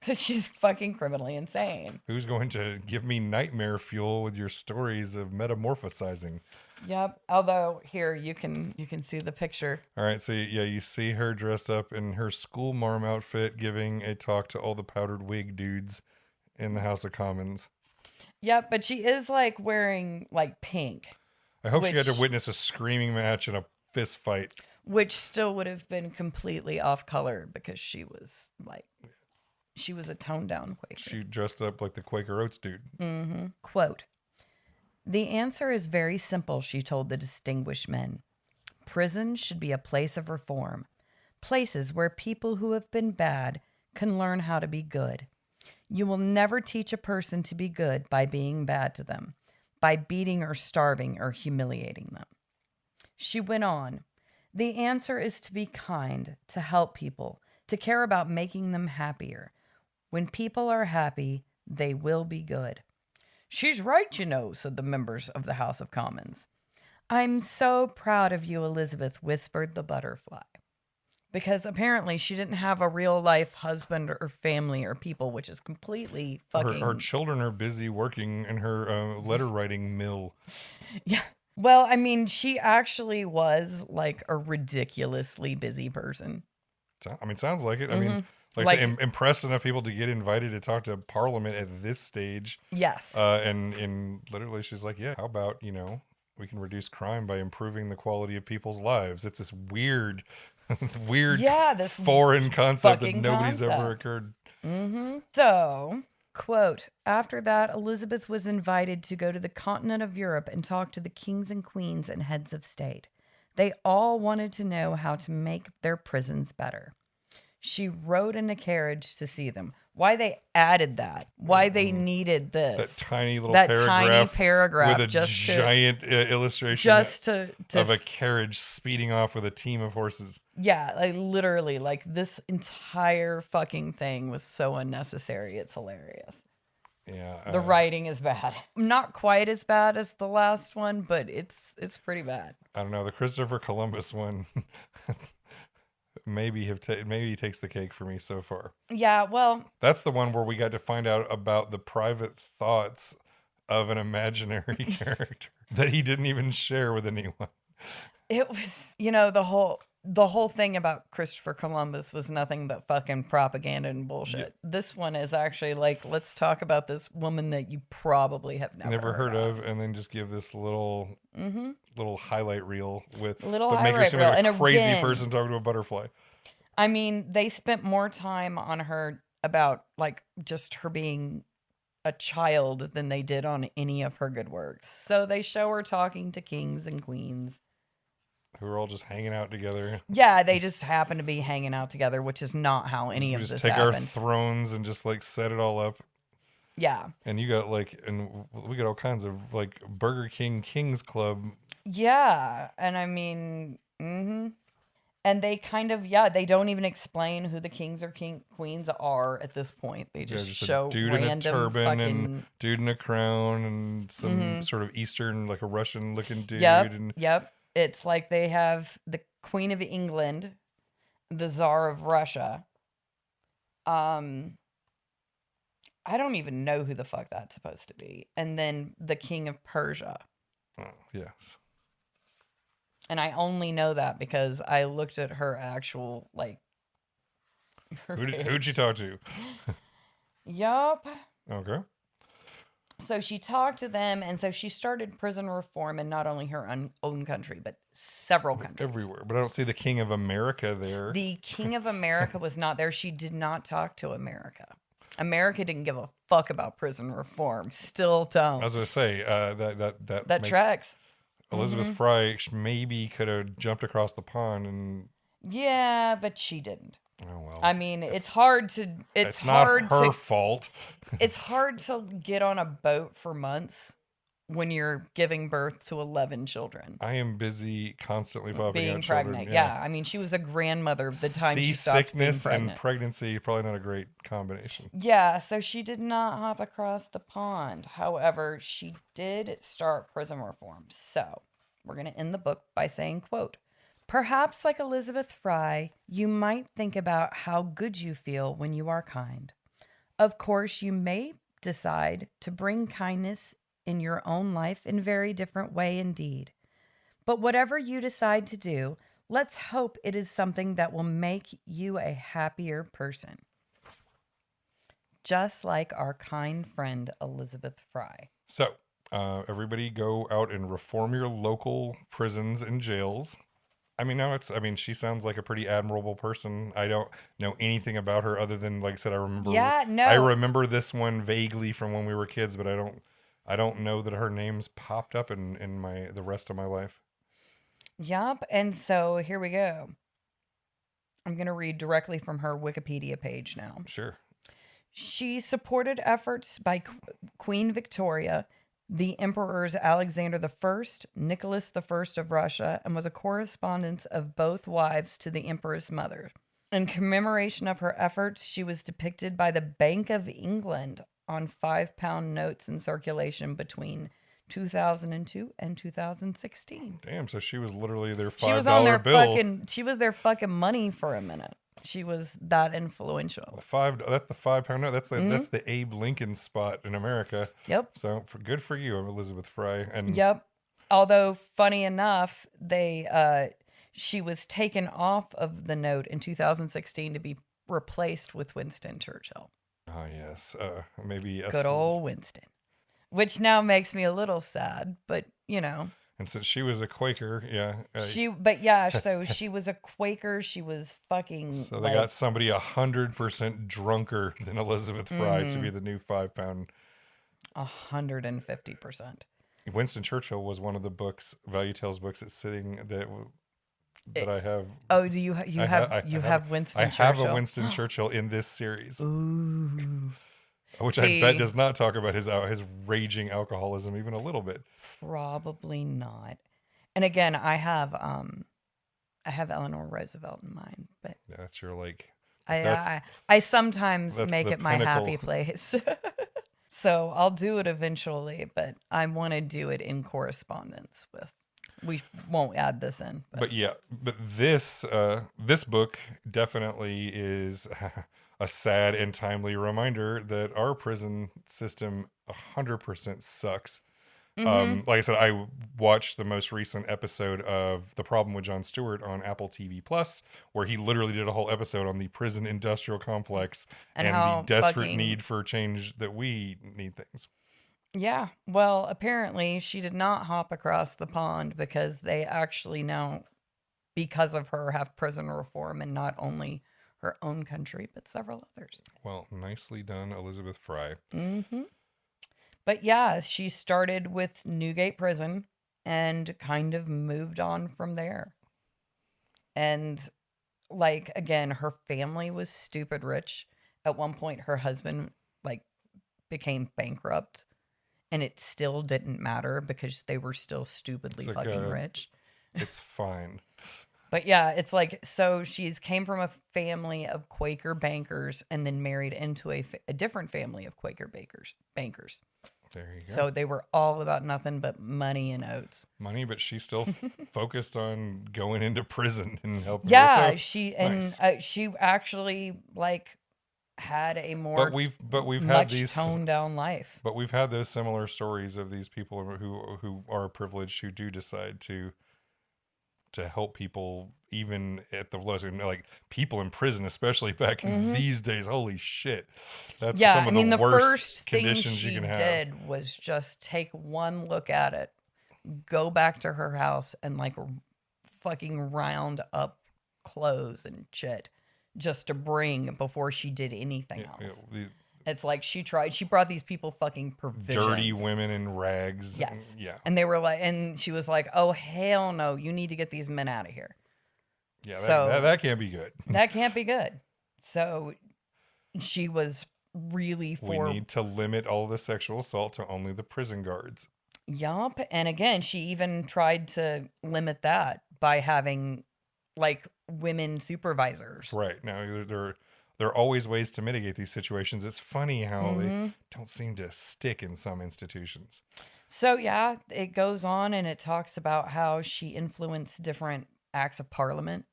[SPEAKER 3] Because she's fucking criminally insane.
[SPEAKER 2] Who's going to give me nightmare fuel with your stories of metamorphosizing?
[SPEAKER 3] Yep. Although here you can see the picture.
[SPEAKER 2] All right. So yeah, you see her dressed up in her school marm outfit, giving a talk to all the powdered wig dudes in the House of Commons.
[SPEAKER 3] Yep, but she is like wearing like pink.
[SPEAKER 2] I hope she had to witness a screaming match and a fist fight.
[SPEAKER 3] Which still would have been completely off color because she was a toned down Quaker.
[SPEAKER 2] She dressed up like the Quaker Oats dude.
[SPEAKER 3] Mm-hmm. Quote, "The answer is very simple," she told the distinguished men. "Prisons should be a place of reform. Places where people who have been bad can learn how to be good. You will never teach a person to be good by being bad to them, by beating or starving or humiliating them." She went on, "The answer is to be kind, to help people, to care about making them happier. When people are happy, they will be good." "She's right, you know," said the members of the House of Commons. "I'm so proud of you, Elizabeth," whispered the butterfly. Because apparently she didn't have a real life husband or family or people, which is completely fucking...
[SPEAKER 2] Her children are busy working in her letter writing mill.
[SPEAKER 3] Yeah. Well, I mean, she actually was like a ridiculously busy person.
[SPEAKER 2] I mean, sounds like it.
[SPEAKER 3] Mm-hmm.
[SPEAKER 2] I mean, like impressed enough people to get invited to talk to Parliament at this stage.
[SPEAKER 3] Yes.
[SPEAKER 2] And literally she's like, yeah, how about, we can reduce crime by improving the quality of people's lives. It's this weird this foreign concept that nobody's ever occurred.
[SPEAKER 3] Mm-hmm. So, quote, "After that, Elizabeth was invited to go to the continent of Europe and talk to the kings and queens and heads of state. They all wanted to know how to make their prisons better. She rode in a carriage to see them." Why they added that? Why they needed this?
[SPEAKER 2] That tiny little paragraph with a giant illustration of a carriage speeding off with a team of horses.
[SPEAKER 3] Yeah, like literally, like this entire fucking thing was so unnecessary. It's hilarious.
[SPEAKER 2] Yeah,
[SPEAKER 3] the writing is bad. Not quite as bad as the last one, but it's pretty bad.
[SPEAKER 2] I don't know. The Christopher Columbus one. Maybe he takes the cake for me so far.
[SPEAKER 3] Yeah, well,
[SPEAKER 2] that's the one where we got to find out about the private thoughts of an imaginary character that he didn't even share with anyone.
[SPEAKER 3] It was, the whole thing about Christopher Columbus was nothing but fucking propaganda and bullshit. Yeah. This one is actually like, let's talk about this woman that you probably have never heard of,
[SPEAKER 2] and then just give this little highlight reel with
[SPEAKER 3] make her
[SPEAKER 2] seem like a crazy person talking to a butterfly.
[SPEAKER 3] I mean, they spent more time on her about like just her being a child than they did on any of her good works. So they show her talking to kings and queens
[SPEAKER 2] who are all just hanging out together.
[SPEAKER 3] Yeah, they just happen to be hanging out together, which is not how any of this happened.
[SPEAKER 2] Just take our thrones and just like set it all up.
[SPEAKER 3] Yeah.
[SPEAKER 2] And you got we got all kinds of like Burger King Kings Club.
[SPEAKER 3] Yeah. And I mean, And they kind of, they don't even explain who the kings or queens are at this point. They just show
[SPEAKER 2] a dude
[SPEAKER 3] random
[SPEAKER 2] in a turban
[SPEAKER 3] fucking...
[SPEAKER 2] and dude in a crown and some sort of Eastern, like a Russian looking dude.
[SPEAKER 3] Yep. It's like they have the Queen of England, the Tsar of Russia. I don't even know who the fuck that's supposed to be. And then the King of Persia.
[SPEAKER 2] Oh, yes.
[SPEAKER 3] And I only know that because I looked at her actual, like...
[SPEAKER 2] Who'd she talk to?
[SPEAKER 3] Yup.
[SPEAKER 2] Okay.
[SPEAKER 3] So she talked to them, and so she started prison reform in not only her own country, but several countries.
[SPEAKER 2] Everywhere. But I don't see the King of America there.
[SPEAKER 3] The King of America was not there. She did not talk to America. America didn't give a fuck about prison reform. Still don't.
[SPEAKER 2] I was going to say, that
[SPEAKER 3] tracks.
[SPEAKER 2] Elizabeth Fry maybe could have jumped across the pond and...
[SPEAKER 3] Yeah, but she didn't.
[SPEAKER 2] Oh, well.
[SPEAKER 3] I mean, it's hard to...
[SPEAKER 2] It's not her fault.
[SPEAKER 3] It's hard to get on a boat for months when you're giving birth to 11 children.
[SPEAKER 2] I am busy constantly popping
[SPEAKER 3] being
[SPEAKER 2] out
[SPEAKER 3] pregnant.
[SPEAKER 2] children.
[SPEAKER 3] Yeah, I mean, she was a grandmother the time she stopped being
[SPEAKER 2] Seasickness
[SPEAKER 3] pregnant.
[SPEAKER 2] and pregnancy, probably not a great combination.
[SPEAKER 3] Yeah, so she did not hop across the pond. However, she did start prison reform. So we're going to end the book by saying, quote, "Perhaps like Elizabeth Fry, you might think about how good you feel when you are kind. Of course, you may decide to bring kindness in your own life in very different way indeed. But whatever you decide to do, let's hope it is something that will make you a happier person. Just like our kind friend Elizabeth Fry."
[SPEAKER 2] So, everybody go out and reform your local prisons and jails. I mean, she sounds like a pretty admirable person. I don't know anything about her other than, like I said, I remember this one vaguely from when we were kids, but I don't know that her name's popped up in the rest of my life.
[SPEAKER 3] Yup, and so here we go. I'm going to read directly from her Wikipedia page now.
[SPEAKER 2] Sure.
[SPEAKER 3] She supported efforts by Queen Victoria, the emperors Alexander I, Nicholas I of Russia, and was a correspondent of both wives to the emperor's mother. In commemoration of her efforts, she was depicted by the Bank of England on £5 notes in circulation between 2002 and 2016.
[SPEAKER 2] Damn, so she was literally their $5
[SPEAKER 3] She was on their
[SPEAKER 2] bill.
[SPEAKER 3] she was their fucking money for a minute. She was that influential.
[SPEAKER 2] That's the £5 note. That's the Abe Lincoln spot in America.
[SPEAKER 3] Yep.
[SPEAKER 2] So good for you, Elizabeth Fry. And
[SPEAKER 3] yep. Although funny enough, she was taken off of the note in 2016 to be replaced with Winston Churchill.
[SPEAKER 2] Oh yes, maybe
[SPEAKER 3] good old Winston, which now makes me a little sad, but you know.
[SPEAKER 2] And since she was a Quaker, yeah.
[SPEAKER 3] So she was a Quaker. She was fucking.
[SPEAKER 2] So they got somebody 100% drunker than Elizabeth Fry to be the new £5.
[SPEAKER 3] 150%.
[SPEAKER 2] Winston Churchill was one of the books, ValueTales books, that's sitting that I have.
[SPEAKER 3] Oh, do you have Winston Churchill?
[SPEAKER 2] I have a Winston Churchill in this series.
[SPEAKER 3] Ooh.
[SPEAKER 2] Which I bet does not talk about his raging alcoholism even a little bit.
[SPEAKER 3] Probably not. And again, I have Eleanor Roosevelt in mind, but
[SPEAKER 2] yeah, that's your
[SPEAKER 3] I sometimes make it my
[SPEAKER 2] pinnacle.
[SPEAKER 3] happy place. So I'll do it eventually, but I want to do it in correspondence with. We won't add this in.
[SPEAKER 2] But this book definitely is a sad and timely reminder that our prison system 100% sucks. Like I said, I watched the most recent episode of The Problem with Jon Stewart on Apple TV Plus, where he literally did a whole episode on the prison industrial complex and the desperate need for change that we need things.
[SPEAKER 3] Yeah. Well, apparently she did not hop across the pond because they actually now, because of her, have prison reform in not only her own country, but several others.
[SPEAKER 2] Well, nicely done, Elizabeth Fry.
[SPEAKER 3] Mm-hmm. But yeah, she started with Newgate Prison and kind of moved on from there. And like, again, her family was stupid rich. At one point, her husband became bankrupt. And it still didn't matter because they were still stupidly fucking rich.
[SPEAKER 2] It's fine.
[SPEAKER 3] But yeah, it's like, so she's came from a family of Quaker bankers and then married into a different family of Quaker bankers.
[SPEAKER 2] There you go.
[SPEAKER 3] So they were all about nothing but money and oats.
[SPEAKER 2] Money, but she's still focused on going into prison and helping.
[SPEAKER 3] Yeah,
[SPEAKER 2] So,
[SPEAKER 3] she
[SPEAKER 2] nice.
[SPEAKER 3] she actually like had a more
[SPEAKER 2] but we've had
[SPEAKER 3] much
[SPEAKER 2] these
[SPEAKER 3] toned down life.
[SPEAKER 2] But we've had those similar stories of these people who are privileged who do decide to help people even at the lowest, like people in prison, especially back in these days. Holy shit. That's some of the worst
[SPEAKER 3] first thing
[SPEAKER 2] conditions
[SPEAKER 3] she
[SPEAKER 2] you can have.
[SPEAKER 3] did was just take one look at it, go back to her house and like fucking round up clothes and shit just to bring before she did anything else. It's like she brought these people fucking provisions.
[SPEAKER 2] Dirty women in rags.
[SPEAKER 3] Yes.
[SPEAKER 2] Yeah.
[SPEAKER 3] And they were like, and she was like, oh, hell no, you need to get these men out of here.
[SPEAKER 2] Yeah,
[SPEAKER 3] So
[SPEAKER 2] that can't be good.
[SPEAKER 3] That can't be good. So she was really for.
[SPEAKER 2] We need to limit all the sexual assault to only the prison guards.
[SPEAKER 3] Yup. And again, she even tried to limit that by having like women supervisors.
[SPEAKER 2] Right. Now, there are always ways to mitigate these situations. It's funny how they don't seem to stick in some institutions.
[SPEAKER 3] So, yeah, it goes on and it talks about how she influenced different acts of parliament,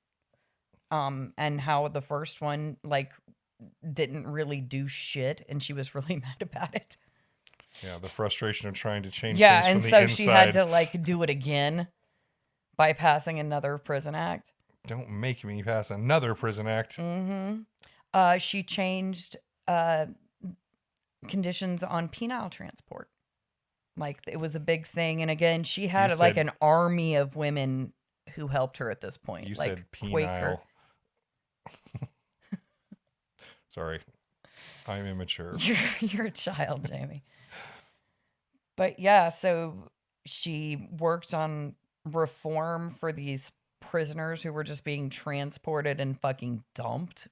[SPEAKER 3] and how the first one, like, didn't really do shit, and she was really mad about it.
[SPEAKER 2] Yeah, the frustration of trying to change
[SPEAKER 3] Yeah,
[SPEAKER 2] things
[SPEAKER 3] and
[SPEAKER 2] from
[SPEAKER 3] so
[SPEAKER 2] the inside.
[SPEAKER 3] she had to, like, do it again by passing another prison act.
[SPEAKER 2] Don't make me pass another prison act.
[SPEAKER 3] She changed conditions on penal transport. Like, it was a big thing. And again, she had like an army of women who helped her at this point.
[SPEAKER 2] You
[SPEAKER 3] like
[SPEAKER 2] said
[SPEAKER 3] Quaker.
[SPEAKER 2] penile. Sorry. I'm immature.
[SPEAKER 3] You're a child, Jamie. But yeah, so she worked on reform for these prisoners who were just being transported and fucking dumped.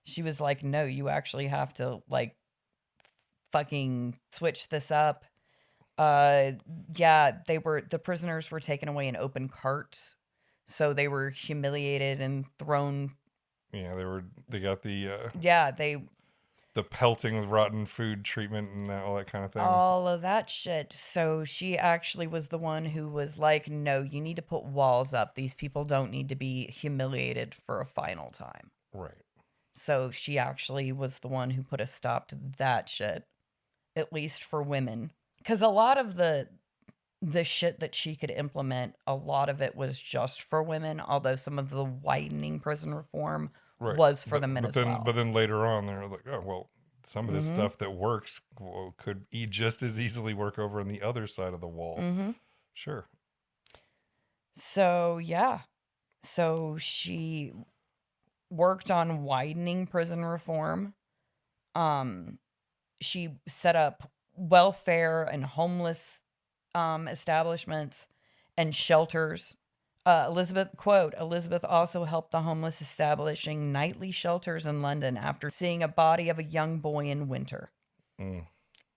[SPEAKER 3] She was like, no, you actually have to like fucking switch this up. Yeah, the prisoners were taken away in open carts. So they were humiliated and thrown.
[SPEAKER 2] Yeah, they got the pelting with rotten food treatment and all that kind of thing.
[SPEAKER 3] All of that shit. So she actually was the one who was like, no, you need to put walls up. These people don't need to be humiliated for a final time.
[SPEAKER 2] Right.
[SPEAKER 3] So she actually was the one who put a stop to that shit, at least for women. Because a lot of the shit that she could implement, a lot of it was just for women, although some of the widening prison reform was for the men as well.
[SPEAKER 2] But then later on, they're like, oh, well, some of this stuff that works could just as easily work over on the other side of the wall. Sure.
[SPEAKER 3] So, yeah. So she worked on widening prison reform. She set up welfare and homeless establishments and shelters. Elizabeth also helped the homeless establishing nightly shelters in London after seeing a body of a young boy in winter in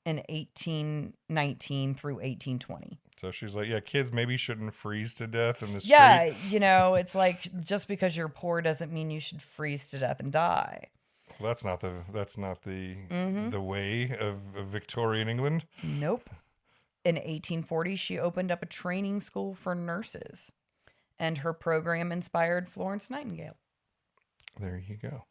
[SPEAKER 3] 1819 through 1820.
[SPEAKER 2] So she's like, yeah, kids maybe shouldn't freeze to death in the street.
[SPEAKER 3] Yeah, it's like just because you're poor doesn't mean you should freeze to death and die.
[SPEAKER 2] Well, that's not the the way of Victorian England.
[SPEAKER 3] Nope. In 1840, she opened up a training school for nurses, and her program inspired Florence Nightingale.
[SPEAKER 2] There you go.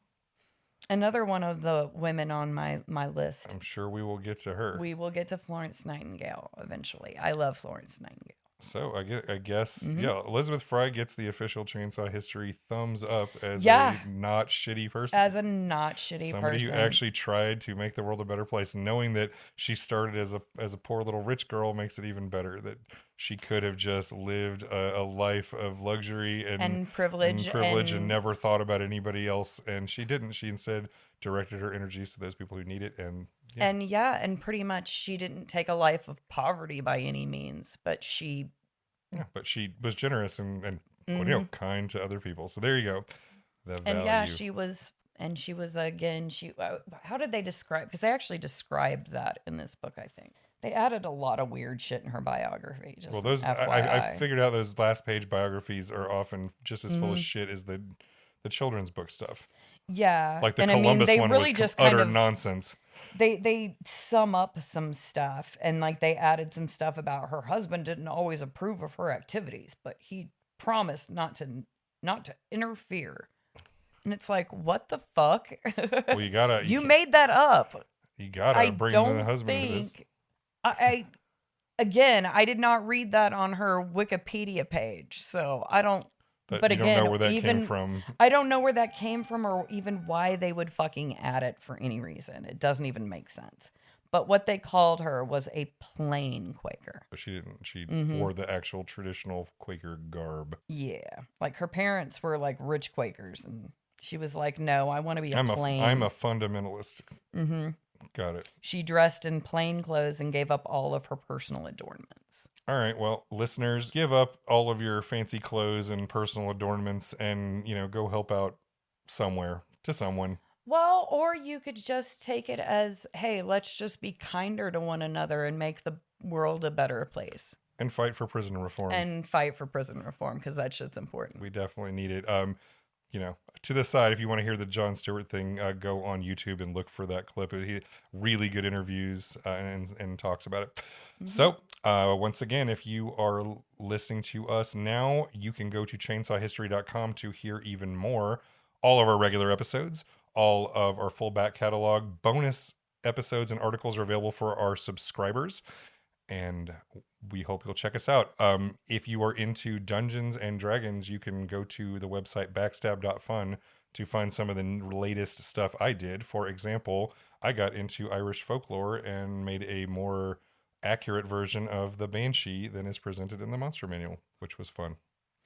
[SPEAKER 3] Another one of the women on my list.
[SPEAKER 2] I'm sure we will get to her.
[SPEAKER 3] We will get to Florence Nightingale eventually. I love Florence Nightingale.
[SPEAKER 2] So I guess, Elizabeth Fry gets the official Chainsaw History thumbs up as a not shitty person.
[SPEAKER 3] As a not shitty
[SPEAKER 2] Somebody
[SPEAKER 3] person.
[SPEAKER 2] who actually tried to make the world a better place. Knowing that she started as a poor little rich girl makes it even better. That she could have just lived a life of luxury and
[SPEAKER 3] privilege
[SPEAKER 2] and never thought about anybody else. And she didn't. She instead directed her energies to those people who need it. And
[SPEAKER 3] pretty much she didn't take a life of poverty by any means, but she
[SPEAKER 2] was generous and kind to other people. So there you go.
[SPEAKER 3] She was again, how did they describe, because they actually described that in this book, I think. They added a lot of weird shit in her biography. Just
[SPEAKER 2] Well, those
[SPEAKER 3] FYI.
[SPEAKER 2] I figured out those last page biographies are often just as full of shit as the children's book stuff.
[SPEAKER 3] Yeah,
[SPEAKER 2] Like the
[SPEAKER 3] and
[SPEAKER 2] Columbus
[SPEAKER 3] they
[SPEAKER 2] one
[SPEAKER 3] really
[SPEAKER 2] was
[SPEAKER 3] just
[SPEAKER 2] utter
[SPEAKER 3] kind of
[SPEAKER 2] nonsense.
[SPEAKER 3] they sum up some stuff, and like they added some stuff about her husband didn't always approve of her activities, but he promised not to interfere. And it's like, what the fuck?
[SPEAKER 2] Well, you gotta
[SPEAKER 3] You made that up.
[SPEAKER 2] you gotta
[SPEAKER 3] I
[SPEAKER 2] bring
[SPEAKER 3] don't
[SPEAKER 2] the husband to this.
[SPEAKER 3] think I again, I did not read that on her Wikipedia page, so I don't. But
[SPEAKER 2] you
[SPEAKER 3] again,
[SPEAKER 2] don't know where that
[SPEAKER 3] even
[SPEAKER 2] came from.
[SPEAKER 3] I don't know where that came from, or even why they would fucking add it for any reason. It doesn't even make sense. But what they called her was a plain Quaker.
[SPEAKER 2] But she didn't. She
[SPEAKER 3] Mm-hmm.
[SPEAKER 2] wore the actual traditional Quaker garb.
[SPEAKER 3] Yeah, like her parents were like rich Quakers, and she was like, "No, I want to be plain."
[SPEAKER 2] I'm a fundamentalist.
[SPEAKER 3] Mm-hmm.
[SPEAKER 2] Got it.
[SPEAKER 3] She dressed in plain clothes and gave up all of her personal adornments.
[SPEAKER 2] All right, well, listeners, give up all of your fancy clothes and personal adornments and, go help out somewhere to someone.
[SPEAKER 3] Well, or you could just take it as, hey, let's just be kinder to one another and make the world a better place.
[SPEAKER 2] And fight for prison reform.
[SPEAKER 3] And fight for prison reform, because that shit's important.
[SPEAKER 2] We definitely need it. To the side, if you want to hear the Jon Stewart thing, go on YouTube and look for that clip. He really good interviews and talks about it. Mm-hmm. So, once again, if you are listening to us now, you can go to chainsawhistory.com to hear even more. All of our regular episodes, all of our full back catalog, bonus episodes and articles are available for our subscribers. And we hope you'll check us out. If you are into Dungeons and Dragons, you can go to the website backstab.fun to find some of the latest stuff I did. For example, I got into Irish folklore and made a more accurate version of the Banshee than is presented in the Monster Manual, which was fun.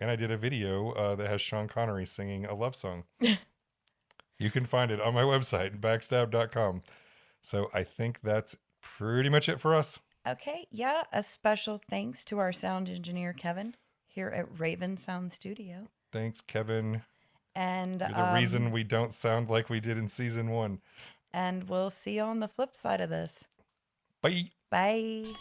[SPEAKER 2] And I did a video that has Sean Connery singing a love song. You can find it on my website, backstab.com. So I think that's pretty much it for us.
[SPEAKER 3] Okay, yeah, a special thanks to our sound engineer, Kevin, here at Raven Sound Studio.
[SPEAKER 2] Thanks, Kevin.
[SPEAKER 3] And
[SPEAKER 2] you're the reason we don't sound like we did in season 1.
[SPEAKER 3] And we'll see you on the flip side of this.
[SPEAKER 2] Bye.
[SPEAKER 3] Bye.